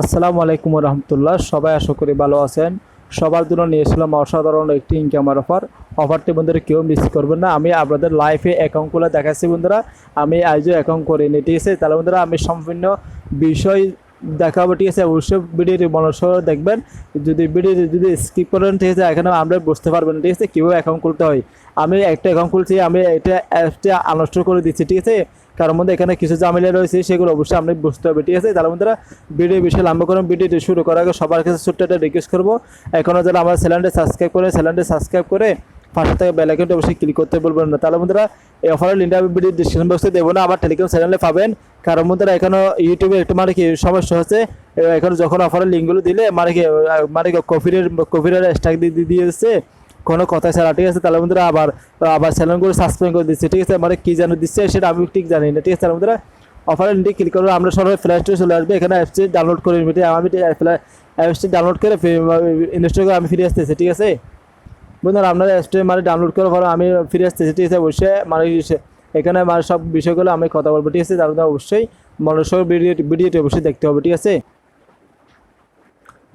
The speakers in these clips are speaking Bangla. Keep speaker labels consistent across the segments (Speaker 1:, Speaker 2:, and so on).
Speaker 1: আসসালামু আলাইকুম রহমতুল্লাহ। সবাই আশা করি ভালো আছেন। সবার জন্য নিয়ে এসলাম অসাধারণ একটি ইনকামের অফারটি বন্ধুরা কেউ মিস করবেন না। আমি আপনাদের লাইফে অ্যাকাউন্ট খুলে দেখাচ্ছি বন্ধুরা। আমি আজও অ্যাকাউন্ট করিনি, ঠিক আছে? তাহলে বন্ধুরা আমি সম্পূর্ণ বিষয় দেখাবো, ঠিক আছে? অবশ্যই ভিডিওটি মনোযোগ দেখবেন। যদি স্কিপ করেন, ঠিক আছে, এখানে আমরা বুঝতে পারবেন, ঠিক আছে, কীভাবে অ্যাকাউন্ট খুলতে হয়। আমি একটা অ্যাকাউন্ট খুলছি, আমি এটা অ্যাপসটা আনইনস্টল করে দিচ্ছি, ঠিক আছে? কারণ মধ্যে এখানে কিছু ঝামেলা রয়েছে, সেগুলো অবশ্যই আপনি বুঝতে হবে, ঠিক আছে? তাহলে বন্ধুরা ভিডিও বিষয়ে লম্বা করুন। ভিডিওটি শুরু করার আগে সবার কাছে ছোট্ট একটা রিকোয়েস্ট করবো, এখনও যারা আমার চ্যানেলটি সাবস্ক্রাইব করে পাশে থেকে বেল আইকনটি অবশ্যই ক্লিক করতে বলবেন না। তাহলে বন্ধুরা এই অফারের লিঙ্কটা আমি ভিডিও ডিসক্রিপশন বক্সে দেবো না, আমার টেলিগ্রাম চ্যানেলে পাবেন। কারণ বন্ধুরা এখনও ইউটিউবে একটু মানে কি সমস্যা হচ্ছে, এখন যখন অফারের লিঙ্কগুলো দিলে মানে কি কপিরের স্ট্রাইক দিয়ে দিয়েছে কোনো কথা ছাড়া, ঠিক আছে? তাহলে বন্ধুরা আবার আবার চ্যানেলগুলো সাসপেন্ড করে দিচ্ছে, ঠিক আছে? মানে কি যেন দিচ্ছে সেটা আমি ঠিক জানি না, ঠিক আছে? তাহলে বন্ধুরা অফারের লিঙ্কে ক্লিক করবো, আমরা সবাই প্লে স্টোরে চলে আসবে, এখানে অ্যাপসটি ডাউনলোড করে নিবি। আমি অ্যাপসটি ডাউনলোড করে ইনস্টল করে আমি ফিরে আসতেছি, ঠিক আছে বন্ধুরা? আপনারা অ্যাপসটি মানে ডাউনলোড করার পর আমি ফিরে আসতেছি, ঠিক আছে? অবশ্যই মানে এখানে মানে সব বিষয়গুলো আমি কথা বলবো, ঠিক আছে? তাহলে অবশ্যই মনোযোগ ভিডিওটি অবশ্যই দেখতে হবে, ঠিক আছে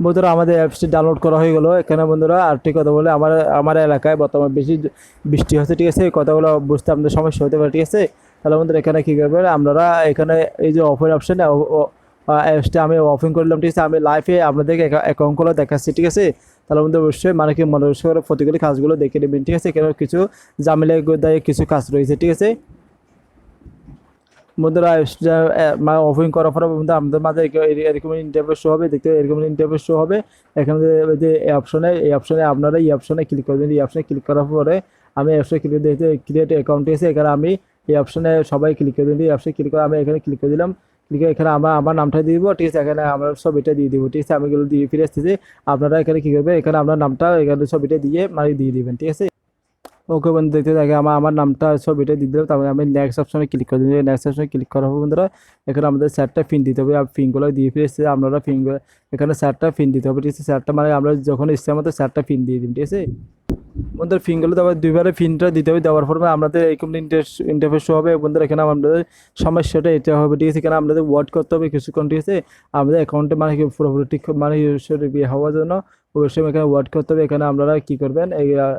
Speaker 1: বন্ধুরা? আমাদের অ্যাপসটি ডাউনলোড করা হয়ে গেল। এখানে বন্ধুরা আরেকটি কথা বলে, আমার এলাকায় বর্তমানে বেশি বৃষ্টি হচ্ছে, ঠিক আছে? এই কথাগুলো বুঝতে আপনাদের সমস্যা হতে পারে, ঠিক আছে? তাহলে বন্ধুরা এখানে কী করবেন, আপনারা এখানে এই যে অফার অপশানে অ্যাপসটা আমি ওপেন করলাম, ঠিক আছে? আমি লাইভে আপনাদেরকে অ্যাকাউন্টগুলো দেখাচ্ছি, ঠিক আছে? তাহলে বন্ধু অবশ্যই মানে কি মনোযোগ করে প্রতিগুলি কাজগুলো দেখে নেবেন, ঠিক আছে? কেন কিছু ঝামেলা কিছু কাজ রয়েছে, ঠিক আছে বন্ধুরা? মানে ওপেন করার পরে বন্ধু আমাদের মাঝে এরকম ইন্টারভিউ শো হবে, দেখতে এরকম ইন্টারভিউ শো হবে। এখানে যে এই অপশনে আপনারা এই অপশনে ক্লিক করবেন। এই অপশনে ক্লিক করার পরে আমি অপশনে ক্লিক দিতে ক্রিয়েট অ্যাকাউন্ট আছে, এখানে আমি এই অপশনে সবাই ক্লিক করে দিন। এই অপশনে ক্লিক করে আমি এখানে ক্লিক করে দিলাম। ক্লিক করে এখানে আমার নামটা দিয়ে দিব, ঠিক আছে? এখানে আমরা সব এটা দিয়ে দিব, ঠিক আছে? আমি এগুলো দিয়ে ফিরে আসতেছি। আপনারা এখানে কী করবেন, এখানে আপনার নামটা এখানে সব এটা দিয়ে মানে দিয়ে দিবেন, ঠিক আছে? ওকে বন্ধু, দেখতে থাকে আমার নামটা ছবিটা দিয়ে দিলাম। তারপরে আমি নেক্সট অপশনে ক্লিক করে দিই। নেক্সট অপশনে ক্লিক করার পর বন্ধুরা এখানে আমাদের স্যারটা পিন দিতে হবে। আর পিনগুলো দিয়ে ফিরেছে, আপনারা পিনগুলো এখানে স্যারটা পিন দিতে হবে, ঠিক আছে? স্যারটা মানে আমরা যখন ইচ্ছা মতো স্যারটা পিন দিয়ে দিন, ঠিক আছে বন্ধুরা? পিনগুলো তারপর দুইবারে পিনটা দিতে হবে। দেওয়ার পর আমাদের এরকম ইন্টারফেস শো হবে বন্ধুরা। এখানে আমাদের সমস্যাটা এটা হবে, ঠিক আছে? এখানে আমাদের ওয়াট করতে হবে কিছুক্ষণ, ঠিক আছে? আমাদের অ্যাকাউন্টে মানে কি পুরোপুরি ঠিক মানে হওয়ার জন্য অবশ্যই এখানে ওয়াট করতে হবে। এখানে আপনারা কী করবেন,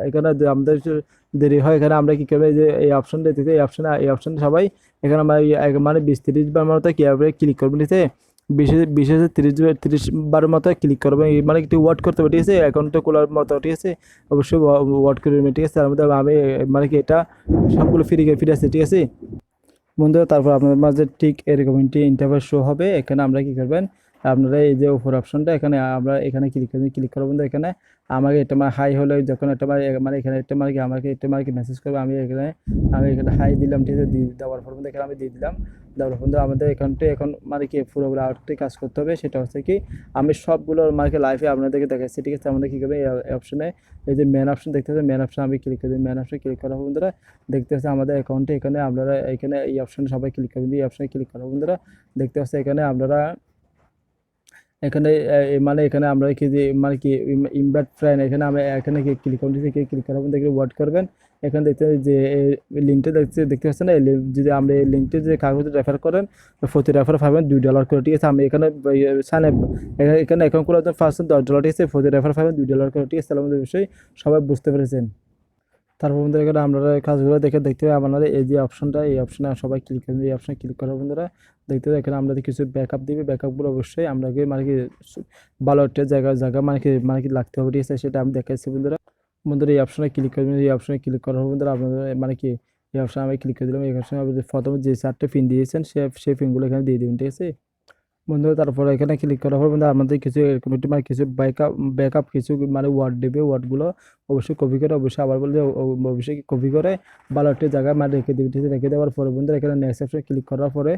Speaker 1: এখানে আমাদের দেরি হয়, এখানে আমরা কী করবো, যে এই অপশনটা দিতে এই অপশনে সবাই এখানে আমরা মানে 20-30 বার মতো কীভাবে ক্লিক করবেন, ঠিক আছে? 20-30 বারের মতো ক্লিক করবেন, মানে একটু ওয়াট করতে হবে, ঠিক আছে? অ্যাকাউন্টটা খোলার মতো, ঠিক আছে? অবশ্যই ওয়াট করবেন, ঠিক আছে? তার মধ্যে আমি মানে কি এটা সবগুলো ফিরে আসছে, ঠিক আছে বন্ধুরা? তারপর আপনাদের মাঝে ঠিক এরকম একটি ইন্টারফেস শো হবে। এখানে আমরা কী করবেন, আপনারা এই যে উপর অপশনটা এখানে আমরা এখানে ক্লিক করবো বন্ধু। এখানে আমাকে এটা মানে হাই হলে যখন এটা মানে এখানে এটা মানে কি আমাকে এটা মানে কি মেসেজ করবে, আমি এখানে হাই দিলাম, ঠিক আছে? দেওয়ার পর বন্ধু এখানে আমি দিয়ে দিলাম। দেওয়ার বন্ধু আমাদের অ্যাকাউন্টে এখন মানে কি পুরোপুরি আরেকটি কাজ করতে হবে, সেটা হচ্ছে কি আমি সবগুলো মানে লাইভে আপনাদেরকে দেখাচ্ছি, ঠিক আছে? আমাদের কী করবে, এই অপশনে এই যে মেন অপশন দেখতে হবে, মেন অপশন আমি ক্লিক করি। মেন অপশনে ক্লিক করার বন্ধুরা দেখতে হচ্ছে আমাদের অ্যাকাউন্টে এখানে আপনারা এখানে এই অপশনে সবাই ক্লিক করবেন। এই অপশনে ক্লিক করার বন্ধুরা দেখতে হচ্ছে এখানে আপনারা এখানে মানে এখানে আমরা কি যে মানে কি ইনভাইট ফ্রেন্ড, এখানে আমরা এখানে ক্লিক করুন, ক্লিক করার মধ্যে ওয়াট করবেন। এখানে দেখতে যে লিঙ্কটা দেখতে পাচ্ছেন না, যদি আমরা এই লিঙ্কটি যে কাগজ রেফার করেন প্রতি রেফার পাবেন $2 করে, ঠিক আছে? আমি এখানে এখানে অ্যাকাউন্ট করার জন্য ফার্স্ট $10, ঠিক আছে? প্রতি রেফার পাবেন $2 করে, ঠিক আছে? তাহলে আমাদের বিষয় সবাই বুঝতে পেরেছেন। তারপর বন্ধুরা এখানে আপনারা কাজগুলো দেখতে হবে। আপনারা এই যে অপশনটা, এই অপশনে সবাই ক্লিক করবেন। এই অপশনে ক্লিক করার বন্ধুরা দেখতে হবে এখানে আমাদের কিছু ব্যাকআপ দিবে। ব্যাকআপগুলো অবশ্যই আপনাকে মানে কি ভালো একটা জায়গা মানে কি লাগতে হবে, ঠিক আছে? সেটা আমি দেখাচ্ছি বন্ধুরা। বন্ধুরা এই অপশনে ক্লিক করবেন। এই অপশনে ক্লিক করার বন্ধুরা আপনাদের মানে কি এই অপশনে আমি ক্লিক করে দিলাম। এই অপশনে প্রথমে যে 4টে পিন দিয়েছেন সেই পিনগুলো এখানে দিয়ে দিবেন, ঠিক আছে বন্ধুরা? তারপরে এখানে ক্লিক করার পর বন্ধু আমাদের কিছু এরকম একটি মানে কিছু ব্যাকআপ কিছু মানে ওয়ার্ড দেবে। ওয়ার্ডগুলো অবশ্যই কপি করে অবশ্যই আবার বলতে অবশ্যই কপি করে ভালো একটা জায়গায় মানে রেখে দেবে, ঠিক আছে? রেখে দেওয়ার পরে বন্ধুরা এখানে নেক্সট অপশনে ক্লিক করার পরে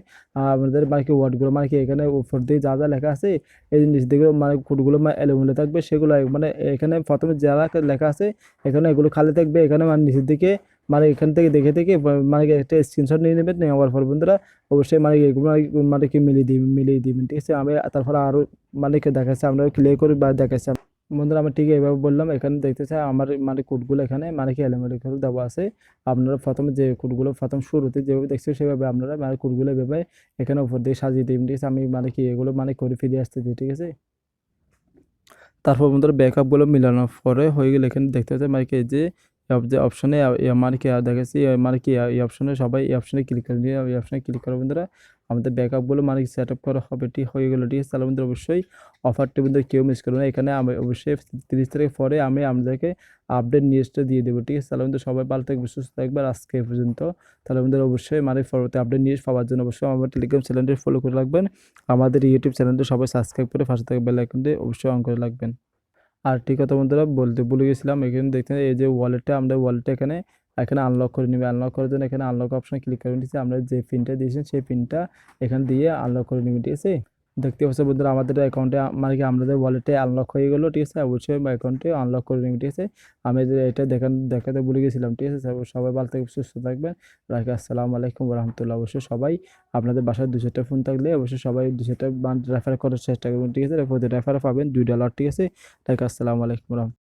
Speaker 1: আমাদের মানে কি ওয়ার্ডগুলো মানে কি এখানে উপর দিয়ে যা লেখা আছে এই নিচ দিকে মানে কোডগুলো মানে এলোমেলো থাকবে, সেগুলো মানে এখানে প্রথমে যা লেখা আছে এখানে এগুলো খালি থাকবে। এখানে মানে নিচের দিকে মানে এখান থেকে দেখে মানে একটা স্ক্রিনশট নিয়ে নেবেন। নেওয়ার পর বন্ধুরা অবশ্যই মানে এগুলো মানে কি মিলিয়ে দিবেন, ঠিক আছে? আমি তারপরে আরও মানে দেখাচ্ছি, আমরা ক্লিয়ার করে বা দেখাচ্ছি বন্ধুরা আমি ঠিক এইভাবে বললাম, এখানে দেখতেছে আমার মানে কোডগুলো এখানে মানে কি এলিমেন্ট করে দেওয়া আছে। আপনারা প্রথমে যে কোডগুলো প্রথম শুরুতে যেভাবে দেখছেন সেভাবে আপনারা মানে কোডগুলো এভাবে এখানে উপর দিয়ে সাজিয়ে দিবেন, ঠিক আছে। আমি মানে কি এগুলো মানে করে ফিরে আসতেছি, ঠিক আছে। তারপর বন্ধুরা ব্যাকআপগুলো মিলানোর পরে হয়ে গেলে এখানে দেখতে পাচ্ছেন মানে কি যে যে অপশনে মানে কি দেখাচ্ছি মানে কি এই অপশনে সবাই এই অপশনে ক্লিক করে নিয়ে এই অপশনে ক্লিক করে বন্ধুরা আমাদের ব্যাকআপগুলো মানে সেট আপ করা হবে, ঠিক হয়ে গেলো, ঠিক আছে। তাহলে বন্ধুরা অবশ্যই অফারটি বন্ধুরা কেউ মিস করবে না। এখানে আমি অবশ্যই 30 তারিখ পরে আমি আপনাদেরকে আপডেট নিউজটা দিয়ে দেবো, ঠিক আছে। তাহলে বন্ধুরা সবাই ভালো থাকবে, সুস্থ থাকবে। আর আজকে এই পর্যন্ত। তাহলে বন্ধুরা অবশ্যই মানে পরবর্তী আপডেট নিউজ পাওয়ার জন্য অবশ্যই আমার টেলিগ্রাম চ্যানেলটি ফলো করে রাখবেন। আমাদের ইউটিউব চ্যানেলটি সবাই সাবস্ক্রাইব করে পাশে থাকা বেল আইকনটি অবশ্যই অন করে রাখবেন। আর ঠিক কথা বন্ধুরা বলতে ভুলে গেছিলাম, এখানে দেখতে এই যে ওয়ালেটটা আমরা ওয়ালেটটা এখানে এখানে আনলক করে নিবে। আনলক করার জন্য এখানে আনলক অপশনে ক্লিক করে নিচ্ছি। আমরা যে পিনটা দিয়েছেন সেই পিনটা এখানে দিয়ে আনলক করে নিবে, ঠিক আছে। দেখতে পাচ্ছেন বন্ধুরা আমাদের অ্যাকাউন্টে মানে কি আমাদের ওয়ালেটে আনলক হয়ে গেলো, ঠিক আছে। অবশ্যই অ্যাকাউন্টে আনলক করে নিবে, ঠিক আছে। আমি যে এটা দেখাতে ভুলে গেছিলাম, ঠিক আছে। সবাই ভালো থাকবে, সুস্থ থাকবেন। রাখি, আসসালামু আলাইকুম রহমতুল্লাহ। অবশ্যই সবাই আপনাদের বাসায় 200টা ফোন থাকলে অবশ্যই সবাই 200টা রেফার করার চেষ্টা করবেন, ঠিক আছে। রেফারে পাবেন $2, ঠিক আছে। রাখি, আসসালামু আলাইকুম রহমতুল্লাহ।